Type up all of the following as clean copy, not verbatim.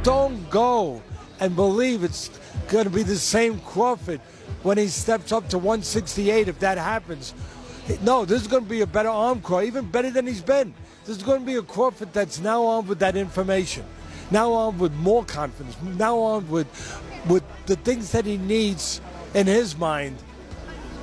Don't go and believe it's going to be the same Crawford when he steps up to 168 if that happens. No, this is going to be a better arm Crawford, even better than he's been. This is going to be a Crawford that's now armed with that information, now armed with more confidence, now armed with the things that he needs in his mind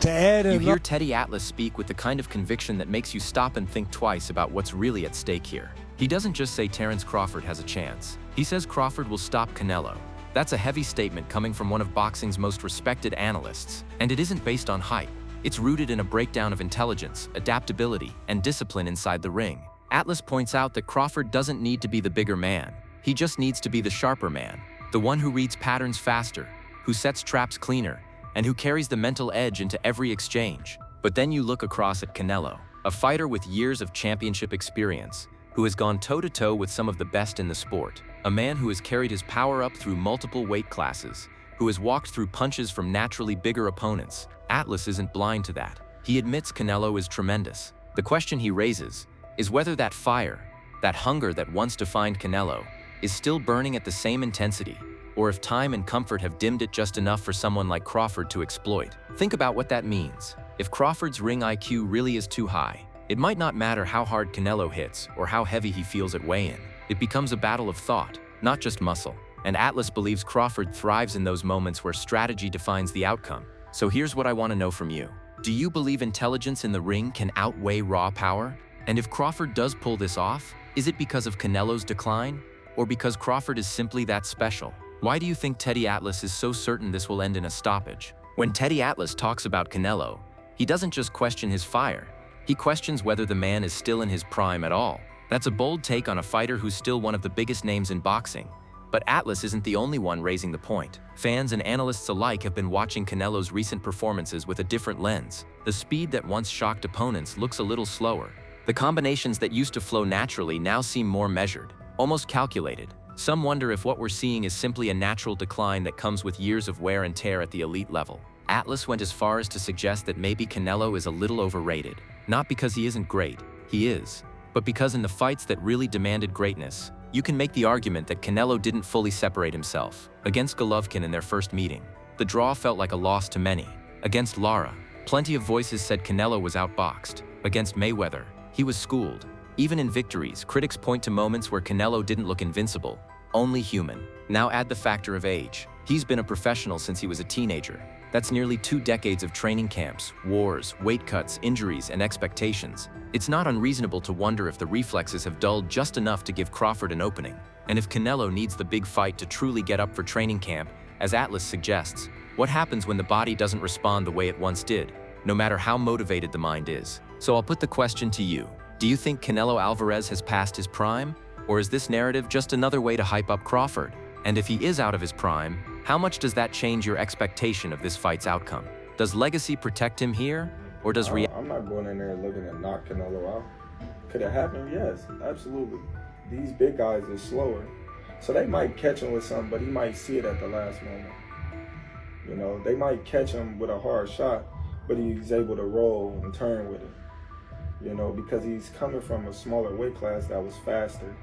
to add. You hear Teddy Atlas speak with the kind of conviction that makes you stop and think twice about what's really at stake here. He doesn't just say Terrence Crawford has a chance. He says Crawford will stop Canelo. That's a heavy statement coming from one of boxing's most respected analysts, and it isn't based on hype. It's rooted in a breakdown of intelligence, adaptability, and discipline inside the ring. Atlas points out that Crawford doesn't need to be the bigger man. He just needs to be the sharper man, the one who reads patterns faster, who sets traps cleaner, and who carries the mental edge into every exchange. But then you look across at Canelo, a fighter with years of championship experience, who has gone toe-to-toe with some of the best in the sport, a man who has carried his power up through multiple weight classes, who has walked through punches from naturally bigger opponents. Atlas isn't blind to that. He admits Canelo is tremendous. The question he raises is whether that fire, that hunger that once defined Canelo, is still burning at the same intensity, or if time and comfort have dimmed it just enough for someone like Crawford to exploit. Think about what that means. If Crawford's ring IQ really is too high, it might not matter how hard Canelo hits or how heavy he feels at weigh-in. It becomes a battle of thought, not just muscle. And Atlas believes Crawford thrives in those moments where strategy defines the outcome. So here's what I want to know from you. Do you believe intelligence in the ring can outweigh raw power? And if Crawford does pull this off, is it because of Canelo's decline? Or because Crawford is simply that special? Why do you think Teddy Atlas is so certain this will end in a stoppage? When Teddy Atlas talks about Canelo, he doesn't just question his fire. He questions whether the man is still in his prime at all. That's a bold take on a fighter who's still one of the biggest names in boxing. But Atlas isn't the only one raising the point. Fans and analysts alike have been watching Canelo's recent performances with a different lens. The speed that once shocked opponents looks a little slower. The combinations that used to flow naturally now seem more measured, almost calculated. Some wonder if what we're seeing is simply a natural decline that comes with years of wear and tear at the elite level. Atlas went as far as to suggest that maybe Canelo is a little overrated. Not because he isn't great, he is, but because in the fights that really demanded greatness, you can make the argument that Canelo didn't fully separate himself. Against Golovkin in their first meeting, the draw felt like a loss to many. Against Lara, plenty of voices said Canelo was outboxed. Against Mayweather, he was schooled. Even in victories, critics point to moments where Canelo didn't look invincible, only human. Now add the factor of age. He's been a professional since he was a teenager. That's nearly 2 decades of training camps, wars, weight cuts, injuries, and expectations. It's not unreasonable to wonder if the reflexes have dulled just enough to give Crawford an opening. And if Canelo needs the big fight to truly get up for training camp, as Atlas suggests, what happens when the body doesn't respond the way it once did, no matter how motivated the mind is? So I'll put the question to you. Do you think Canelo Alvarez has passed his prime? Or is this narrative just another way to hype up Crawford? And if he is out of his prime, how much does that change your expectation of this fight's outcome? Does legacy protect him here? Or does I'm not going in there looking to knock Canelo out. Could it happen? Yes, absolutely. These big guys are slower. So they might catch him with something, but he might see it at the last moment. You know, they might catch him with a hard shot, but he's able to roll and turn with it. You know, because he's coming from a smaller weight class that was faster.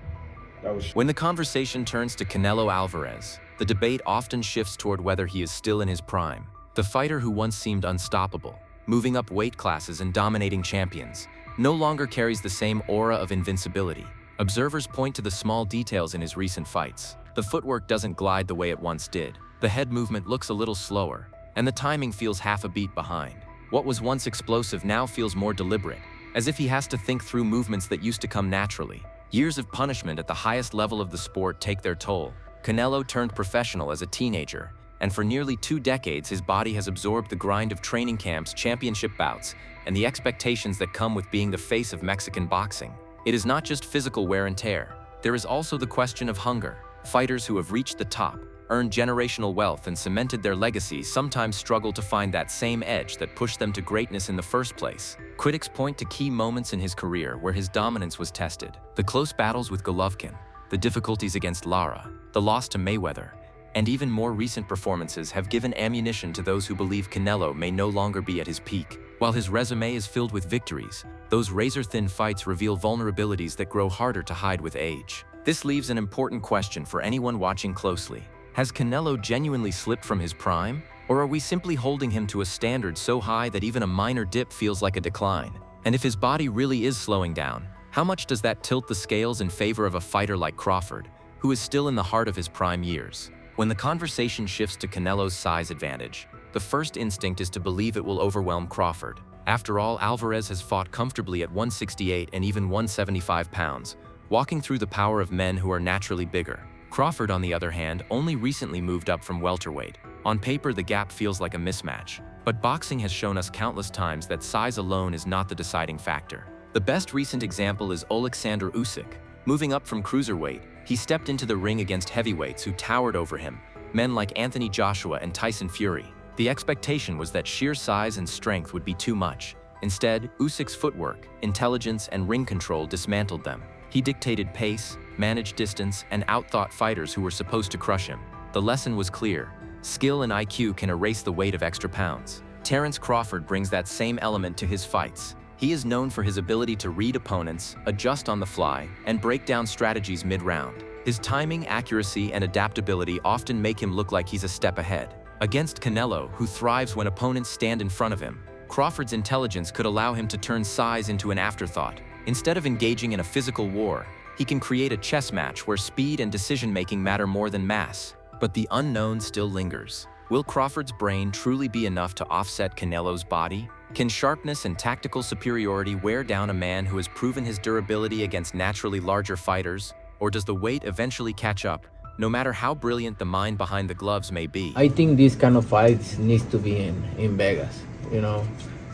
When the conversation turns to Canelo Alvarez, the debate often shifts toward whether he is still in his prime. The fighter who once seemed unstoppable, moving up weight classes and dominating champions, no longer carries the same aura of invincibility. Observers point to the small details in his recent fights. The footwork doesn't glide the way it once did. The head movement looks a little slower, and the timing feels half a beat behind. What was once explosive now feels more deliberate, as if he has to think through movements that used to come naturally. Years of punishment at the highest level of the sport take their toll. Canelo turned professional as a teenager, and for nearly 2 decades his body has absorbed the grind of training camps, championship bouts, and the expectations that come with being the face of Mexican boxing. It is not just physical wear and tear. There is also the question of hunger. Fighters who have reached the top, earned generational wealth, and cemented their legacy sometimes struggle to find that same edge that pushed them to greatness in the first place. Critics point to key moments in his career where his dominance was tested. The close battles with Golovkin, the difficulties against Lara, the loss to Mayweather, and even more recent performances have given ammunition to those who believe Canelo may no longer be at his peak. While his resume is filled with victories, those razor-thin fights reveal vulnerabilities that grow harder to hide with age. This leaves an important question for anyone watching closely. Has Canelo genuinely slipped from his prime? Or are we simply holding him to a standard so high that even a minor dip feels like a decline? And if his body really is slowing down, how much does that tilt the scales in favor of a fighter like Crawford, who is still in the heart of his prime years? When the conversation shifts to Canelo's size advantage, the first instinct is to believe it will overwhelm Crawford. After all, Alvarez has fought comfortably at 168 and even 175 pounds, walking through the power of men who are naturally bigger. Crawford, on the other hand, only recently moved up from welterweight. On paper, the gap feels like a mismatch, but boxing has shown us countless times that size alone is not the deciding factor. The best recent example is Oleksandr Usyk. Moving up from cruiserweight, he stepped into the ring against heavyweights who towered over him, men like Anthony Joshua and Tyson Fury. The expectation was that sheer size and strength would be too much. Instead, Usyk's footwork, intelligence, and ring control dismantled them. He dictated pace, managed distance, and outthought fighters who were supposed to crush him. The lesson was clear. Skill and IQ can erase the weight of extra pounds. Terrence Crawford brings that same element to his fights. He is known for his ability to read opponents, adjust on the fly, and break down strategies mid-round. His timing, accuracy, and adaptability often make him look like he's a step ahead. Against Canelo, who thrives when opponents stand in front of him, Crawford's intelligence could allow him to turn size into an afterthought. Instead of engaging in a physical war, he can create a chess match where speed and decision-making matter more than mass. But the unknown still lingers. Will Crawford's brain truly be enough to offset Canelo's body? Can sharpness and tactical superiority wear down a man who has proven his durability against naturally larger fighters? Or does the weight eventually catch up, no matter how brilliant the mind behind the gloves may be? I think this kind of fights needs to be in Vegas. You know,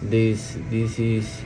this is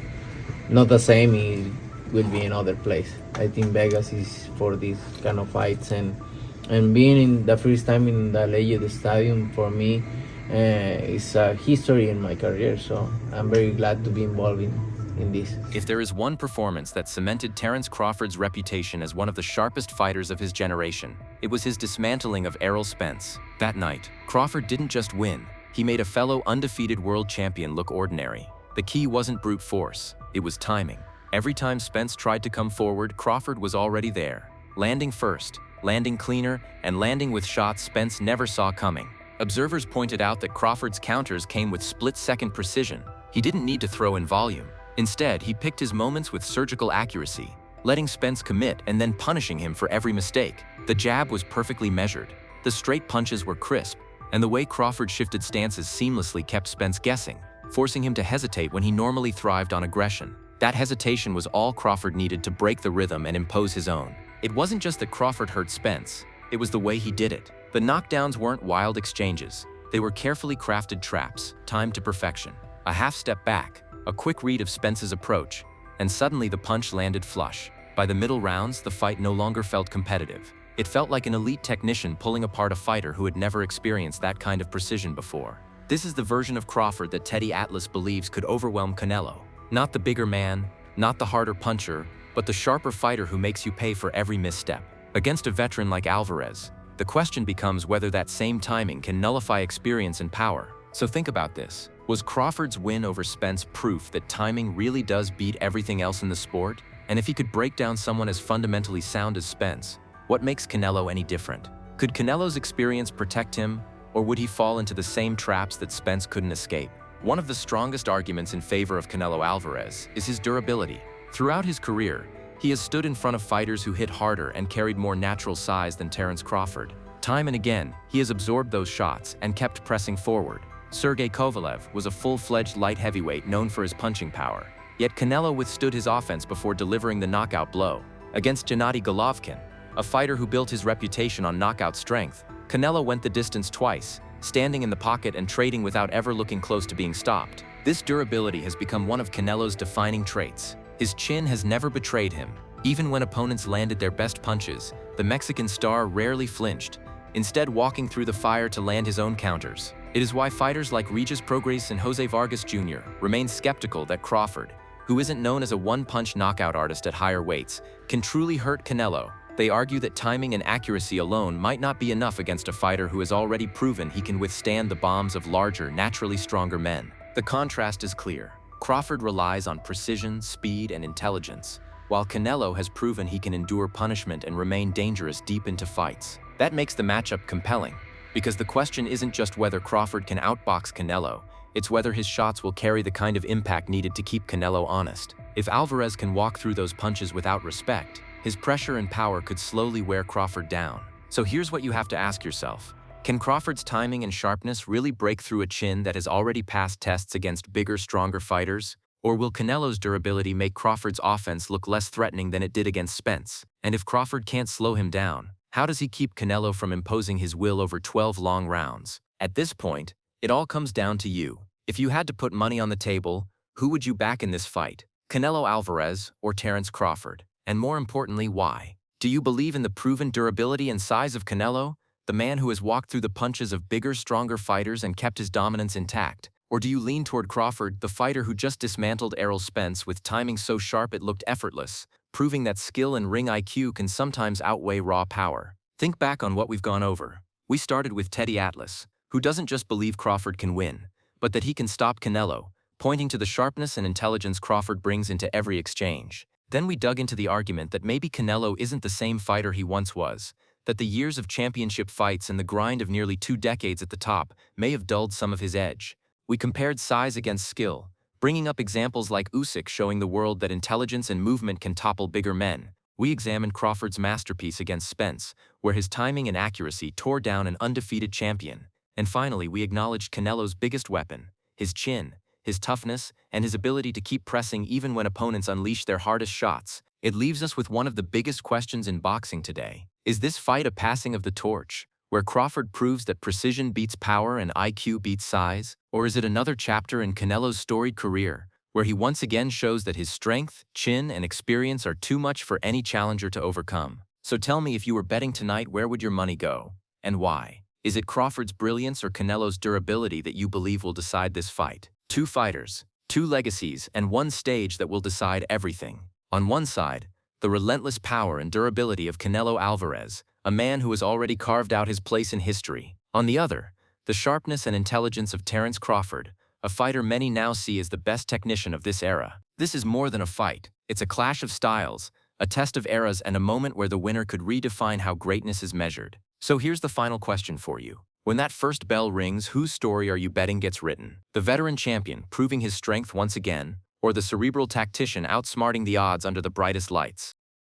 not the same it will be in other place. I think Vegas is for these kind of fights, and being in the first time in the Legend Stadium for me is a history in my career, so I'm very glad to be involved in this. If there is one performance that cemented Terrence Crawford's reputation as one of the sharpest fighters of his generation, it was his dismantling of Errol Spence. That night, Crawford didn't just win, he made a fellow undefeated world champion look ordinary. The key wasn't brute force, it was timing. Every time Spence tried to come forward, Crawford was already there, landing first, landing cleaner, and landing with shots Spence never saw coming. Observers pointed out that Crawford's counters came with split-second precision. He didn't need to throw in volume. Instead, he picked his moments with surgical accuracy, letting Spence commit and then punishing him for every mistake. The jab was perfectly measured, the straight punches were crisp, and the way Crawford shifted stances seamlessly kept Spence guessing, forcing him to hesitate when he normally thrived on aggression. That hesitation was all Crawford needed to break the rhythm and impose his own. It wasn't just that Crawford hurt Spence, it was the way he did it. The knockdowns weren't wild exchanges. They were carefully crafted traps, timed to perfection. A half step back, a quick read of Spence's approach, and suddenly the punch landed flush. By the middle rounds, the fight no longer felt competitive. It felt like an elite technician pulling apart a fighter who had never experienced that kind of precision before. This is the version of Crawford that Teddy Atlas believes could overwhelm Canelo. Not the bigger man, not the harder puncher, but the sharper fighter who makes you pay for every misstep. Against a veteran like Alvarez, the question becomes whether that same timing can nullify experience and power. So think about this. Was Crawford's win over Spence proof that timing really does beat everything else in the sport? And if he could break down someone as fundamentally sound as Spence, what makes Canelo any different? Could Canelo's experience protect him, or would he fall into the same traps that Spence couldn't escape? One of the strongest arguments in favor of Canelo Alvarez is his durability. Throughout his career, he has stood in front of fighters who hit harder and carried more natural size than Terrence Crawford. Time and again, he has absorbed those shots and kept pressing forward. Sergey Kovalev was a full-fledged light heavyweight known for his punching power. Yet Canelo withstood his offense before delivering the knockout blow. Against Gennady Golovkin, a fighter who built his reputation on knockout strength, Canelo went the distance twice, standing in the pocket and trading without ever looking close to being stopped. This durability has become one of Canelo's defining traits. His chin has never betrayed him. Even when opponents landed their best punches, the Mexican star rarely flinched, instead walking through the fire to land his own counters. It is why fighters like Regis Prograis and Jose Vargas Jr. remain skeptical that Crawford, who isn't known as a one-punch knockout artist at higher weights, can truly hurt Canelo. They argue that timing and accuracy alone might not be enough against a fighter who has already proven he can withstand the bombs of larger, naturally stronger men. The contrast is clear. Crawford relies on precision, speed, and intelligence, while Canelo has proven he can endure punishment and remain dangerous deep into fights. That makes the matchup compelling, because the question isn't just whether Crawford can outbox Canelo, it's whether his shots will carry the kind of impact needed to keep Canelo honest. If Alvarez can walk through those punches without respect, his pressure and power could slowly wear Crawford down. So here's what you have to ask yourself. Can Crawford's timing and sharpness really break through a chin that has already passed tests against bigger, stronger fighters? Or will Canelo's durability make Crawford's offense look less threatening than it did against Spence? And if Crawford can't slow him down, how does he keep Canelo from imposing his will over 12 long rounds? At this point, it all comes down to you. If you had to put money on the table, who would you back in this fight? Canelo Alvarez or Terrence Crawford? And more importantly, why? Do you believe in the proven durability and size of Canelo, the man who has walked through the punches of bigger, stronger fighters and kept his dominance intact? Or do you lean toward Crawford, the fighter who just dismantled Errol Spence with timing so sharp it looked effortless, proving that skill and ring IQ can sometimes outweigh raw power? Think back on what we've gone over. We started with Teddy Atlas, who doesn't just believe Crawford can win, but that he can stop Canelo, pointing to the sharpness and intelligence Crawford brings into every exchange. Then we dug into the argument that maybe Canelo isn't the same fighter he once was, that the years of championship fights and the grind of nearly 2 decades at the top may have dulled some of his edge. We compared size against skill, bringing up examples like Usyk showing the world that intelligence and movement can topple bigger men. We examined Crawford's masterpiece against Spence, where his timing and accuracy tore down an undefeated champion. And finally, we acknowledged Canelo's biggest weapon, his chin, his toughness, and his ability to keep pressing even when opponents unleash their hardest shots. It leaves us with one of the biggest questions in boxing today. Is this fight a passing of the torch, where Crawford proves that precision beats power and IQ beats size? Or is it another chapter in Canelo's storied career, where he once again shows that his strength, chin, and experience are too much for any challenger to overcome? So tell me, if you were betting tonight, where would your money go, and why? Is it Crawford's brilliance or Canelo's durability that you believe will decide this fight? 2 fighters, 2 legacies, and 1 stage that will decide everything. On one side, the relentless power and durability of Canelo Alvarez, a man who has already carved out his place in history. On the other, the sharpness and intelligence of Terrence Crawford, a fighter many now see as the best technician of this era. This is more than a fight. It's a clash of styles, a test of eras, and a moment where the winner could redefine how greatness is measured. So here's the final question for you. When that first bell rings, whose story are you betting gets written? The veteran champion proving his strength once again, or the cerebral tactician outsmarting the odds under the brightest lights?